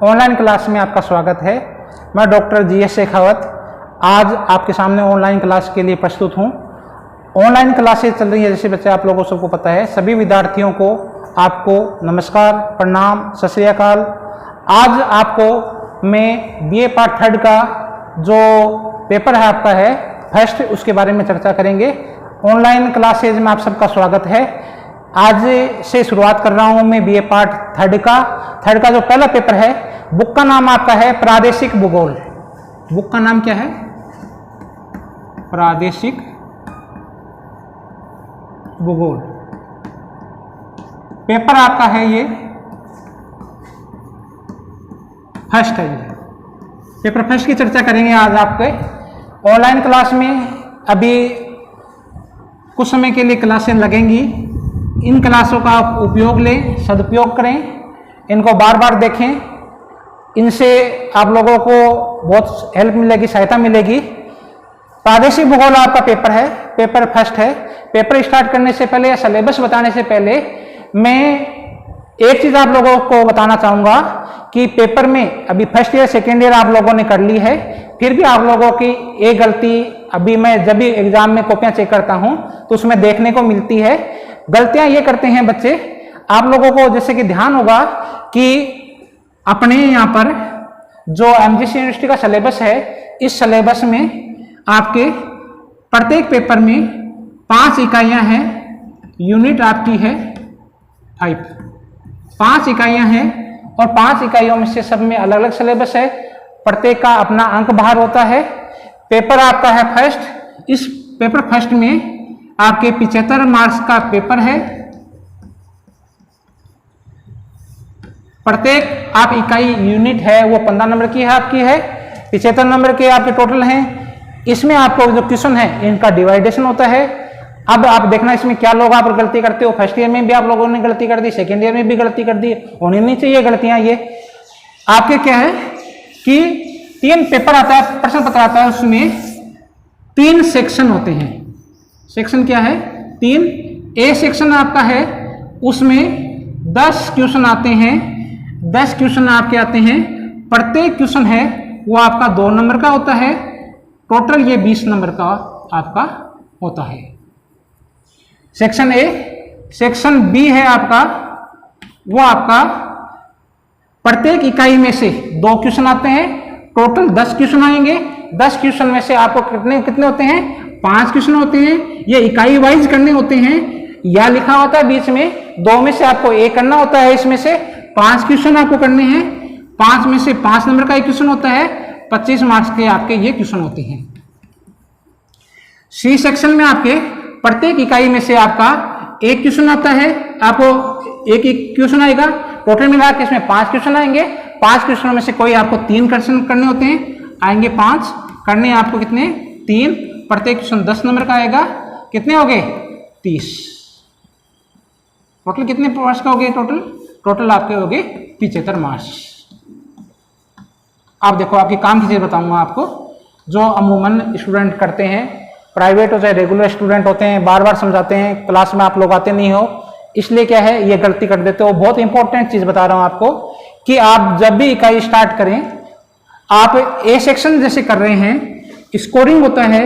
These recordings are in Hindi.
ऑनलाइन क्लास में आपका स्वागत है। मैं डॉक्टर GS शेखावत आज आपके सामने ऑनलाइन क्लास के लिए प्रस्तुत हूँ। ऑनलाइन क्लासेस चल रही है, जैसे बच्चे आप लोगों सबको पता है। सभी विद्यार्थियों को आपको नमस्कार, प्रणाम, सत श्री अकाल। आज आपको मैं BA पार्ट 3 का जो पेपर है आपका है फर्स्ट, उसके बारे में चर्चा करेंगे। ऑनलाइन क्लासेज में आप सबका स्वागत है। आज से शुरुआत कर रहा हूं मैं BA पार्ट 3 का जो पहला पेपर है। बुक का नाम आपका है प्रादेशिक भूगोल। बुक का नाम क्या है? प्रादेशिक भूगोल। पेपर आपका है ये फर्स्ट है। ये पेपर फर्स्ट की चर्चा करेंगे आज आपके ऑनलाइन क्लास में। अभी कुछ समय के लिए क्लासें लगेंगी। इन क्लासों का आप उपयोग लें, सदुपयोग करें, इनको बार बार देखें। इनसे आप लोगों को बहुत हेल्प मिलेगी, सहायता मिलेगी। प्रादेशिक भूगोल आपका पेपर है, पेपर फर्स्ट है। पेपर स्टार्ट करने से पहले या सिलेबस बताने से पहले मैं एक चीज़ आप लोगों को बताना चाहूँगा कि पेपर में अभी फर्स्ट ईयर सेकेंड ईयर आप लोगों ने कर ली है, फिर भी आप लोगों की एक गलती अभी मैं जब भी एग्जाम में कॉपियाँ चेक करता हूँ तो उसमें देखने को मिलती है। गलतियाँ ये करते हैं बच्चे, आप लोगों को जैसे कि ध्यान होगा कि अपने यहाँ पर जो MGC यूनिवर्सिटी का सिलेबस है, इस सिलेबस में आपके प्रत्येक पेपर में 5 इकाइयाँ हैं। यूनिट आपकी है 5, 5 इकाइयाँ हैं और 5 इकाइयों में से सब में अलग अलग सिलेबस है। प्रत्येक का अपना अंक बाहर होता है। पेपर आपका है फर्स्ट। इस पेपर फर्स्ट में आपके 75 मार्क्स का पेपर है। प्रत्येक आप इकाई यूनिट है वो 15 नंबर की है, आपकी है 75 नंबर के आपके टोटल हैं। इसमें आपको जो क्वेश्चन है इनका डिवाइडेशन होता है। अब आप देखना इसमें क्या लोग आप गलती करते हो। फर्स्ट ईयर में भी आप लोगों ने गलती कर दी, सेकेंड ईयर में भी गलती कर दी। होनी नहीं चाहिए गलतियां। ये आपके क्या है कि 3 पेपर आता है, प्रश्न पत्र आता है, उसमें 3 सेक्शन होते हैं। सेक्शन क्या है? 3। ए सेक्शन आपका है, उसमें 10 क्वेश्चन आते हैं। 10 क्वेश्चन आपके आते हैं। प्रत्येक क्वेश्चन है वो आपका 2 नंबर का होता है। टोटल ये 20 नंबर का आपका होता है। Section A. सेक्शन बी है आपका, वो आपका प्रत्येक इकाई में से 2 क्वेश्चन आते हैं। टोटल 10 क्वेश्चन आएंगे। 10 क्वेश्चन में से आपको कितने होते हैं? 5 क्वेश्चन होते हैं। ये इकाई वाइज करने होते हैं। या लिखा होता है बीच में 2 में से आपको ए करना होता है। इसमें से 5 क्वेश्चन आपको करने हैं। 5 में से 5 नंबर का एक क्वेश्चन होता है। 25 मार्क्स के आपके ये क्वेश्चन होते हैं। सी सेक्शन में आपके प्रत्येक इकाई में से आपका एक क्वेश्चन आता है। आपको एक क्वेश्चन आएगा। टोटल मिला के इसमें 5 क्वेश्चन आएंगे। 5 क्वेश्चनों में से कोई आपको 3 क्वेश्चन करने होते हैं। आएंगे 5 करने आपको कितने? 3। प्रत्येक क्वेश्चन 10 नंबर का आएगा। कितने हो गए? 30। टोटल कितने मार्क्स का हो गए? टोटल आपके हो गए 75 मार्क्स। आप देखो, आपकी काम की चीज बताऊंगा आपको, जो अमूमन स्टूडेंट करते हैं, प्राइवेट हो चाहे रेगुलर स्टूडेंट होते हैं, बार बार समझाते हैं, क्लास में आप लोग आते नहीं हो, इसलिए क्या है ये गलती कर देते हो। बहुत इंपॉर्टेंट चीज बता रहा हूं आपको कि आप जब भी इकाई स्टार्ट करें, आप ए सेक्शन जैसे कर रहे हैं, स्कोरिंग होता है।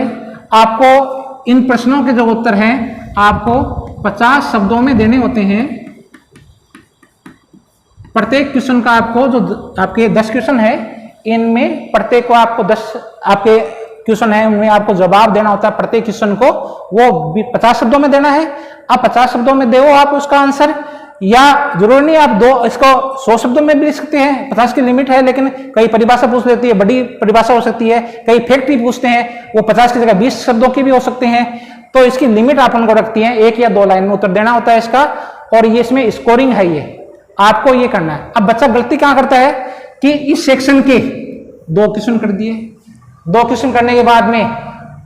आपको इन प्रश्नों के जो उत्तर हैं आपको 50 शब्दों में देने होते हैं। प्रत्येक क्वेश्चन का आपको जो आपके 10 क्वेश्चन है, इनमें प्रत्येक को आपको 10 आपके क्वेश्चन है, उनमें आपको जवाब देना होता है। प्रत्येक क्वेश्चन को वो 50 शब्दों में देना है। आप 50 शब्दों में दो आप उसका आंसर, या जरूरी नहीं आप इसको 100 शब्दों में भी लिख सकते हैं। 50 की लिमिट है, लेकिन कई परिभाषा पूछ लेती है, बड़ी परिभाषा हो सकती है। कई फैक्ट भी पूछते हैं, वो 50 की जगह 20 शब्दों की भी हो सकते हैं। तो इसकी लिमिट आप उनको रखती है। 1 या 2 लाइन में उत्तर देना होता है इसका, और ये इसमें स्कोरिंग है। ये आपको ये करना है। अब बच्चा गलती कहां करता है कि इस सेक्शन के 2 क्वेश्चन कर दिए। 2 क्वेश्चन करने के बाद में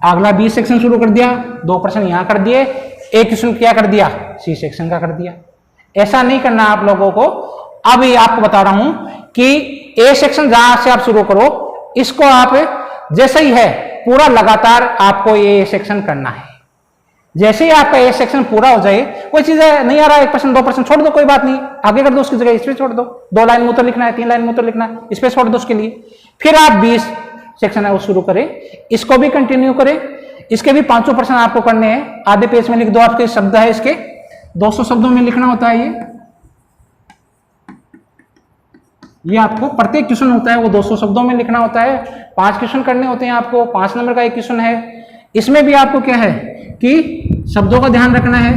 अगला बी सेक्शन शुरू कर दिया। 2 प्रश्न यहां कर दिए। एक क्वेश्चन क्या कर दिया? सी सेक्शन का कर दिया। ऐसा नहीं करना आप लोगों को। अब ये आपको बता रहा हूं कि ए सेक्शन जहां से आप शुरू करो, इसको आप जैसे ही है पूरा लगातार आपको ये सेक्शन करना है। जैसे ही आपका ये सेक्शन पूरा हो जाए, कोई चीज नहीं आ रहा है 1% 2% छोड़ दो, कोई बात नहीं, आगे कर दो, उसकी जगह इस पे छोड़ दो, 2 लाइन में उत्तर लिखना है, 3 लाइन में उत्तर लिखना है, इस पे छोड़ दो उसके लिए। फिर आप 20 सेक्शन है वो शुरू करें, इसको भी कंटिन्यू करें, इसके भी 5% आपको करने हैं। आधे पेज में लिख दो, आपके शब्द है इसके 200 शब्दों में लिखना होता है। ये आपको प्रत्येक क्वेश्चन होता है वो 200 शब्दों में लिखना होता है। 5 क्वेश्चन करने होते हैं आपको, 5 नंबर का एक क्वेश्चन है। इसमें भी आपको क्या है कि शब्दों का ध्यान रखना है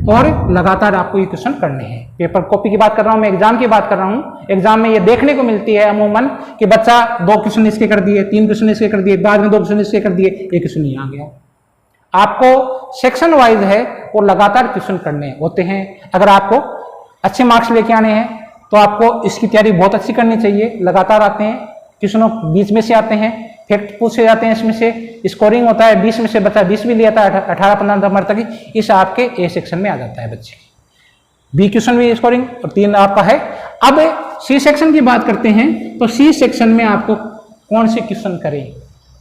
और लगातार आपको ये क्वेश्चन करने हैं। पेपर कॉपी की बात कर रहा हूं मैं, एग्जाम की बात कर रहा हूं। एग्जाम में ये देखने को मिलती है अमूमन कि बच्चा 2 क्वेश्चन इसके कर दिए, 3 क्वेश्चन इसके कर दिए, बाद में 2 क्वेश्चन इसके कर दिए, एक क्वेश्चन नहीं आ गया। आपको सेक्शन वाइज है वो लगातार क्वेश्चन करने होते हैं। अगर आपको अच्छे मार्क्स लेके आने हैं तो आपको इसकी तैयारी बहुत अच्छी करनी चाहिए। लगातार आते हैं क्वेश्चनों, बीच में से आते हैं, फैक्ट पूछे जाते हैं, इसमें से स्कोरिंग होता है, 20 में से बच्चा 20 भी लिया था, 18-15 नंबर तक इस आपके ए सेक्शन में आ जाता है बच्चे की। बी क्वेश्चन भी स्कोरिंग और 3 आपका है। अब सी सेक्शन की बात करते हैं तो सी सेक्शन में आपको कौन से क्वेश्चन करें?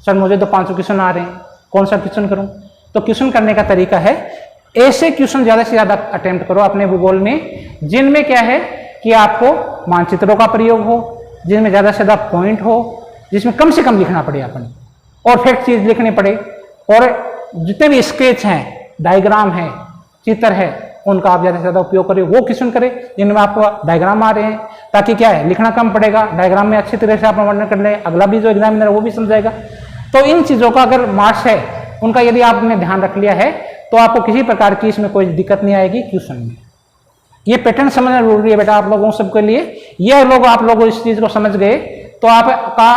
सर मुझे तो 500 क्वेश्चन आ रहे हैं, कौन सा क्वेश्चन करूं? तो क्वेश्चन करने का तरीका है, ऐसे क्वेश्चन ज्यादा से ज्यादा अटेम्प्ट करो अपने भूगोल में जिनमें क्या है कि आपको मानचित्रों का प्रयोग हो, जिनमें ज्यादा से ज्यादा पॉइंट हो, जिसमें कम से कम लिखना पड़े अपन और फैक्ट चीज लिखनी पड़े, और जितने भी स्केच हैं, डायग्राम है, चित्र है, उनका आप ज्यादा से ज्यादा उपयोग करें। वो क्वेश्चन करें जिनमें आपको डायग्राम आ रहे हैं, ताकि क्या है लिखना कम पड़ेगा, डायग्राम में अच्छी तरह से आप वर्णन कर ले, अगला भी जो एग्जामिनर है वो भी समझाएगा। तो इन चीजों का अगर मार्क्स है उनका यदि आपने ध्यान रख लिया है तो आपको किसी प्रकार की इसमें कोई दिक्कत नहीं आएगी क्वेश्चन में। ये पैटर्न समझना जरूरी है बेटा आप लोगों सबके लिए। ये लोग आप लोग इस चीज को समझ गए तो आपका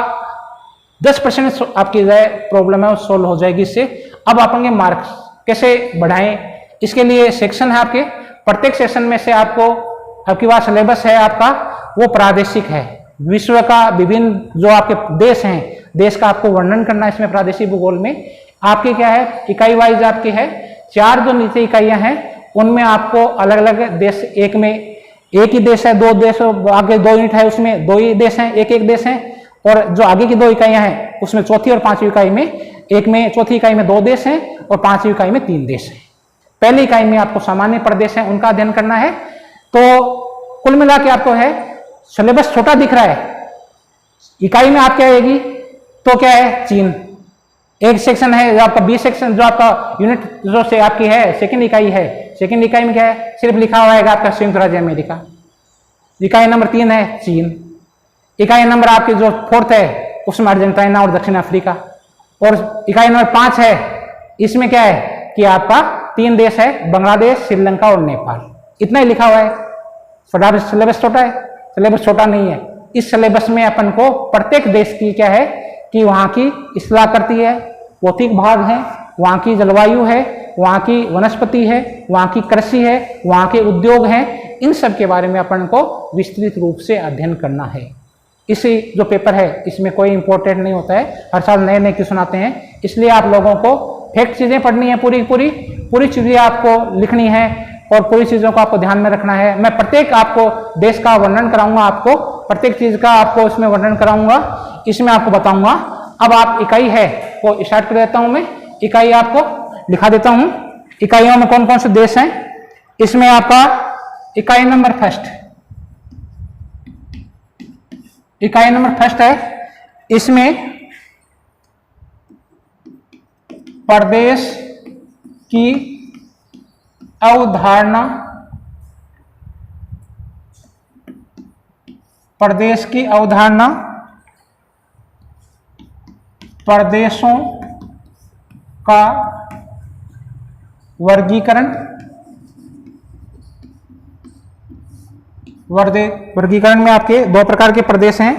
10% आपकी प्रॉब्लम है वो सोल्व हो जाएगी इससे। अब आपके मार्क्स कैसे बढ़ाएं, इसके लिए सेक्शन है आपके, प्रत्येक सेक्शन में से आपको आपके पास सिलेबस है आपका वो प्रादेशिक है, विश्व का विभिन्न जो आपके देश हैं, देश का आपको वर्णन करना है इसमें प्रादेशिक भूगोल में। आपके क्या है इकाई वाइज आपके है 4 जो नीचे इकाइयां हैं उनमें आपको अलग अलग देश, एक में एक ही देश है, 2 देश आगे 2 यूनिट है उसमें 2 ही देश हैं, एक देश है, और जो आगे की 2 इकाइयां हैं उसमें चौथी और 5वीं इकाई में एक में चौथी इकाई में 2 देश हैं और 5वीं इकाई में 3 देश हैं। पहली इकाई में आपको सामान्य प्रदेश है उनका अध्ययन करना है। तो कुल मिला के आपको है सिलेबस छोटा दिख रहा है, इकाई में आप क्या आएगी तो क्या है चीन, एक सेक्शन है जो आपका 20 सेक्शन जो आपका यूनिट जो से आपकी है सेकंड इकाई है, सेकंड इकाई में क्या है सिर्फ लिखा हुआ है आपका संयुक्त राज्य अमेरिका। इकाई नंबर 3 है चीन, इकाई नंबर आपकी जो 4th है उसमें अर्जेंटीना और दक्षिण अफ्रीका, और इकाई नंबर 5 है इसमें क्या है कि आपका 3 देश है बांग्लादेश, श्रीलंका और नेपाल। इतना ही लिखा हुआ है। फटाफट सिलेबस छोटा है, सिलेबस छोटा नहीं है। इस सिलेबस में अपन को प्रत्येक देश की क्या है कि वहां की इस्लाह करती है, भौतिक भाग है, वहां की जलवायु है, वहां की वनस्पति है, वहां की कृषि है, वहां के उद्योग हैं, इन सब के बारे में अपन को विस्तृत रूप से अध्ययन करना है। इसी जो पेपर है इसमें कोई इंपॉर्टेंट नहीं होता है, हर साल नए नए क्वेश्चन आते हैं, इसलिए आप लोगों को फैक्ट चीजें पढ़नी है, पूरी चीजें आपको लिखनी है और पूरी चीजों को आपको ध्यान में रखना है। मैं प्रत्येक आपको देश का वर्णन कराऊंगा, आपको प्रत्येक चीज का आपको इसमें वर्णन कराऊंगा, इसमें आपको बताऊंगा। अब आप इकाई है वो स्टार्ट कर देता हूं मैं, इकाई आपको लिखा देता हूं। इकाइयों में कौन कौन से देश हैं, इसमें आपका इकाई नंबर फर्स्ट, इकाई नंबर फर्स्ट है, इसमें प्रदेश की अवधारणा, प्रदेश की अवधारणा, प्रदेशों का वर्गीकरण, वर्गीकरण में आपके 2 प्रकार के प्रदेश हैं,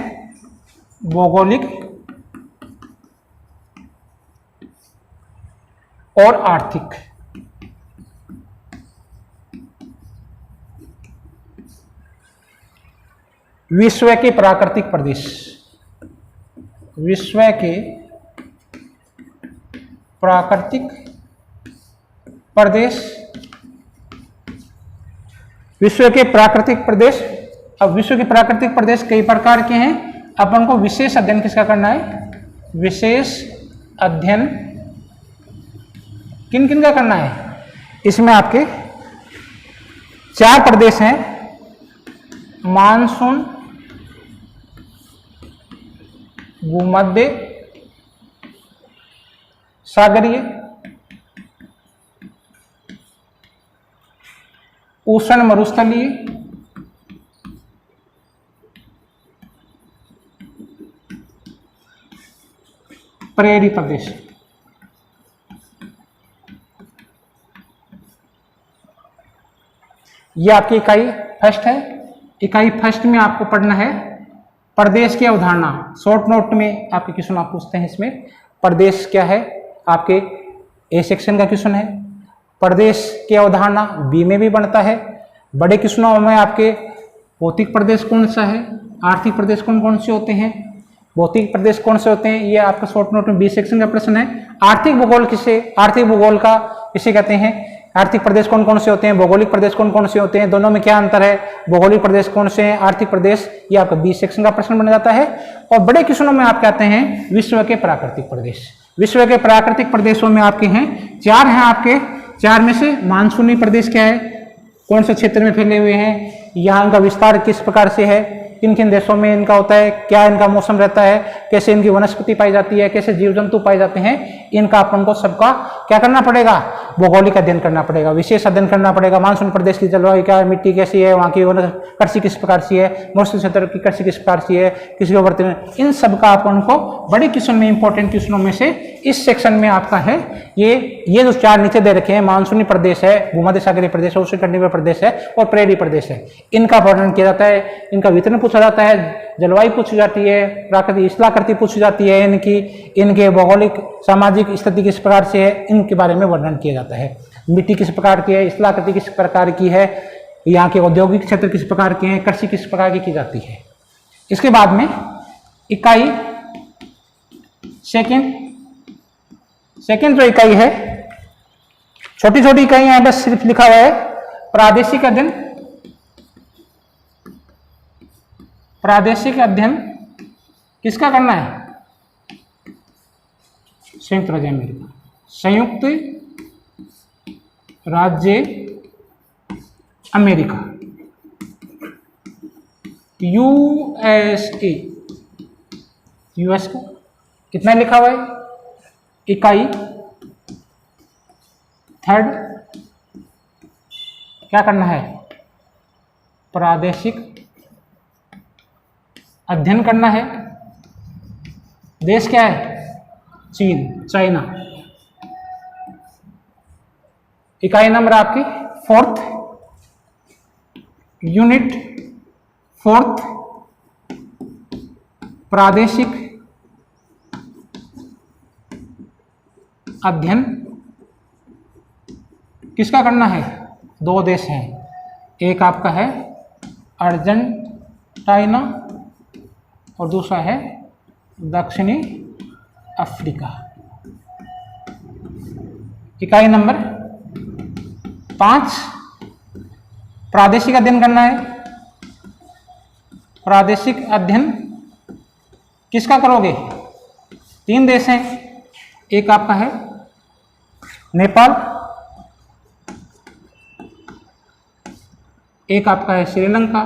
भौगोलिक और आर्थिक। विश्व के प्राकृतिक प्रदेश, विश्व के प्राकृतिक प्रदेश, विश्व के प्राकृतिक प्रदेश। अब विश्व के प्राकृतिक प्रदेश कई प्रकार के हैं, अपन को विशेष अध्ययन किसका करना है, विशेष अध्ययन किन किन का करना है, इसमें आपके 4 प्रदेश हैं, मानसून, भूमध्य सागरीय, उष्ण मरुस्थलीय, प्रेरी प्रदेश। ये आपकी इकाई फर्स्ट है। इकाई फर्स्ट में आपको पढ़ना है प्रदेश की अवधारणा। शॉर्ट नोट में आपके क्वेश्चन आप पूछते हैं इसमें, प्रदेश क्या है, आपके ए सेक्शन का क्वेश्चन है। प्रदेश की अवधारणा बी में भी बनता है। बड़े क्वेश्चनों में आपके भौतिक प्रदेश कौन सा है, आर्थिक प्रदेश कौन कौन से होते हैं, भौतिक प्रदेश कौन से होते हैं, ये आपका शॉर्ट नोट में बी सेक्शन का प्रश्न है। आर्थिक भूगोल आर्थिक भूगोल का किसे कहते हैं, आर्थिक प्रदेश कौन कौन से होते हैं, भौगोलिक प्रदेश कौन कौन से होते हैं, दोनों में क्या अंतर है, भौगोलिक प्रदेश कौन से हैं, आर्थिक प्रदेश, ये आपका बी सेक्शन का प्रश्न बन जाता है। और बड़े क्वेश्चनों में आप कहते हैं विश्व के प्राकृतिक प्रदेश। विश्व के प्राकृतिक प्रदेशों में आपके हैं 4 हैं आपके। 4 में से मानसूनी प्रदेश क्या है, कौन से क्षेत्र में फैले हुए हैं, यहाँ का विस्तार किस प्रकार से है, किन किन देशों में इनका होता है, क्या इनका मौसम रहता है, कैसे इनकी वनस्पति पाई जाती है, कैसे जीव जंतु पाए जाते हैं, इनका अपन को सबका क्या करना पड़ेगा, भौगोलिक अध्ययन करना पड़ेगा, विशेष अध्ययन करना पड़ेगा। मानसून प्रदेश की जलवायु क्या है, मिट्टी कैसी है, वहाँ की कृषि किस प्रकार से है, मौसम क्षेत्र की कृषि किस प्रकार से है, किसी को बर्तन, इन सब का अपन को बड़े क्वेश्चन में, इंपॉर्टेंट क्वेश्चनों में से इस सेक्शन में आपका है। ये जो 4 नीचे दे रखे हैं, मानसूनी प्रदेश है, भूमध्य सागरीय प्रदेश है, उष्णकटिबंधीय प्रदेश है और प्रेरी प्रदेश है, इनका वर्णन किया जाता है, इनका वितरण पूछा जाता है, जलवायु पूछी जाती है, प्राकृतिक स्थलाकृति पूछी जाती है, इनके भौगोलिक सामाजिक स्थिति किस प्रकार से है, इनके बारे में वर्णन किया जाता है। मिट्टी किस प्रकार की है, स्थलाकृति किस प्रकार की है, यहाँ के औद्योगिक क्षेत्र किस प्रकार के हैं, कृषि किस प्रकार की जाती है। इसके बाद में इकाई सेकेंड जो इकाई है, छोटी छोटी इकाइयां हैं, बस सिर्फ लिखा हुआ है प्रादेशिक अध्ययन। प्रादेशिक अध्ययन किसका करना है, संयुक्त राज्य अमेरिका, संयुक्त राज्य अमेरिका, यूएसए, यूएस का कितना लिखा हुआ है, इकाई थर्ड क्या करना है, प्रादेशिक अध्ययन करना है। देश क्या है, चीन, चाइना। इकाई नंबर आपकी 4th, यूनिट 4th, प्रादेशिक अध्ययन किसका करना है, 2 देश हैं, एक आपका है अर्जेंटीना और दूसरा है दक्षिणी अफ्रीका। इकाई नंबर 5, प्रादेशिक अध्ययन करना है। प्रादेशिक अध्ययन किसका करोगे, 3 देश हैं, एक आपका है नेपाल, एक आपका है श्रीलंका,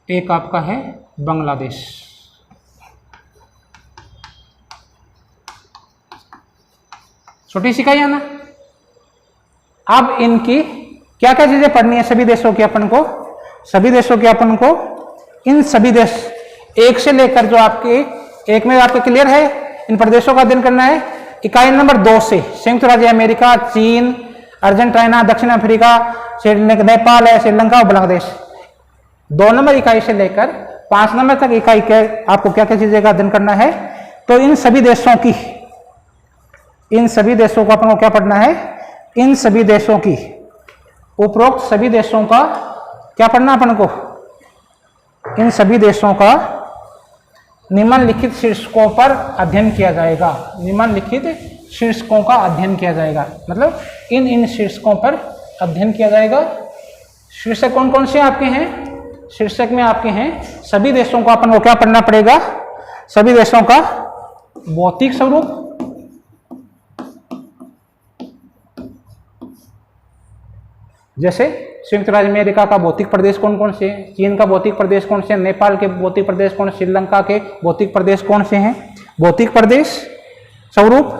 एक आपका है बांग्लादेश। छोटी सी इकाई है ना। अब इनकी क्या क्या चीजें पढ़नी है सभी देशों के अपन को, सभी देशों के अपन को, इन सभी देश एक से लेकर जो आपके एक में आपके क्लियर है, इन प्रदेशों का अध्ययन करना है। इकाई नंबर 2 से संयुक्त राज्य अमेरिका, चीन, अर्जेंटीना, दक्षिण अफ्रीका, नेपाल है, श्रीलंका और बांग्लादेश। 2 नंबर इकाई से लेकर 5 नंबर तक इकाई के आपको क्या क्या चीजें का अध्ययन करना है। तो इन सभी देशों को अपन को क्या पढ़ना है, इन सभी देशों की, उपरोक्त सभी देशों का क्या पढ़ना अपन को, इन सभी देशों का निम्नलिखित शीर्षकों पर अध्ययन किया जाएगा। निम्नलिखित शीर्षकों का अध्ययन किया जाएगा, मतलब इन शीर्षकों पर अध्ययन किया जाएगा। शीर्षक कौन कौन से आपके हैं, शीर्षक में आपके हैं सभी देशों को अपन को क्या पढ़ना पड़ेगा, सभी देशों का भौतिक स्वरूप, जैसे संयुक्त राज्य अमेरिका का भौतिक प्रदेश कौन कौन से हैं, चीन का भौतिक प्रदेश कौन से हैं, नेपाल के भौतिक प्रदेश कौन, श्रीलंका के भौतिक प्रदेश कौन से हैं। भौतिक प्रदेश स्वरूप,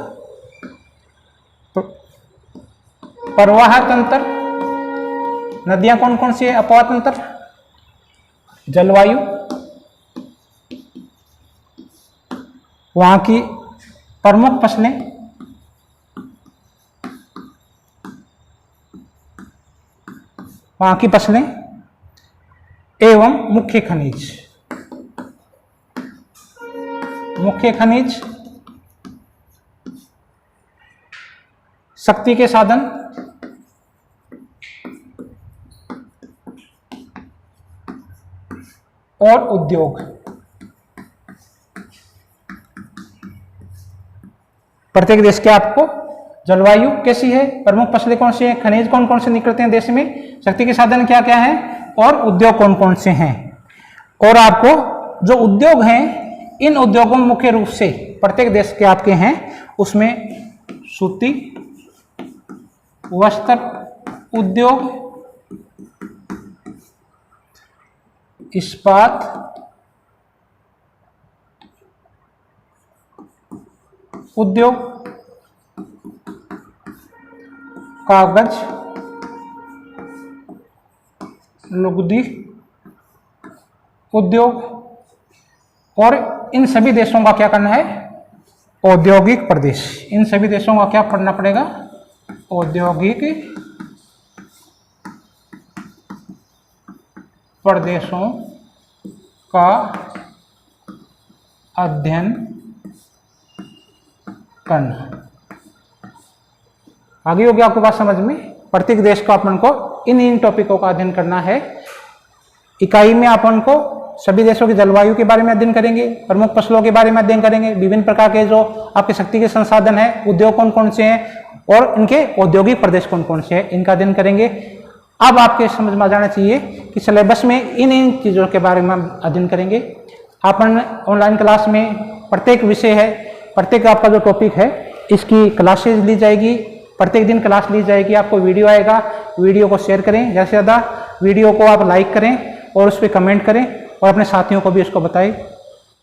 प्रवाह तंत्र, नदियां कौन कौन सी है, अपवाह तंत्र, जलवायु, वहां की प्रमुख फसलें, वहां की फसलें एवं मुख्य खनिज। मुख्य खनिज, शक्ति के साधन, और उद्योग। प्रत्येक देश के आपको जलवायु कैसी है, प्रमुख फसलें कौन सी हैं, खनिज कौन कौन से निकलते हैं देश में, शक्ति के साधन क्या क्या है, और उद्योग कौन कौन से हैं। और आपको जो उद्योग हैं, इन उद्योगों में मुख्य रूप से प्रत्येक देश के आपके हैं, उसमें सूती वस्त्र उद्योग, इस्पात, उद्योग, कागज, लुगदी उद्योग, और इन सभी देशों का क्या करना है, औद्योगिक प्रदेश। इन सभी देशों का क्या पढ़ना पड़ेगा, औद्योगिक प्रदेशों का अध्ययन करना। आगे हो गया आपके पास समझ में। प्रत्येक देश को अपन को इन टॉपिकों का अध्ययन करना है। इकाई में अपन को सभी देशों की जलवायु के बारे में अध्ययन करेंगे, प्रमुख फसलों के बारे में अध्ययन करेंगे, विभिन्न प्रकार के जो आपके शक्ति के संसाधन है, उद्योग कौन कौन से हैं, और इनके औद्योगिक प्रदेश कौन कौन से हैं, इनका अध्ययन करेंगे। अब आपके समझ में आ जाना चाहिए कि सिलेबस में इन चीज़ों के बारे में हम अध्ययन करेंगे। अपन ऑनलाइन क्लास में प्रत्येक विषय है, प्रत्येक आपका जो टॉपिक है, इसकी क्लासेज ली जाएगी, प्रत्येक दिन क्लास ली जाएगी। आपको वीडियो आएगा, वीडियो को शेयर करें, ज़्यादा से ज़्यादा वीडियो को आप लाइक करें और उस पर कमेंट करें, और अपने साथियों को भी इसको बताएं।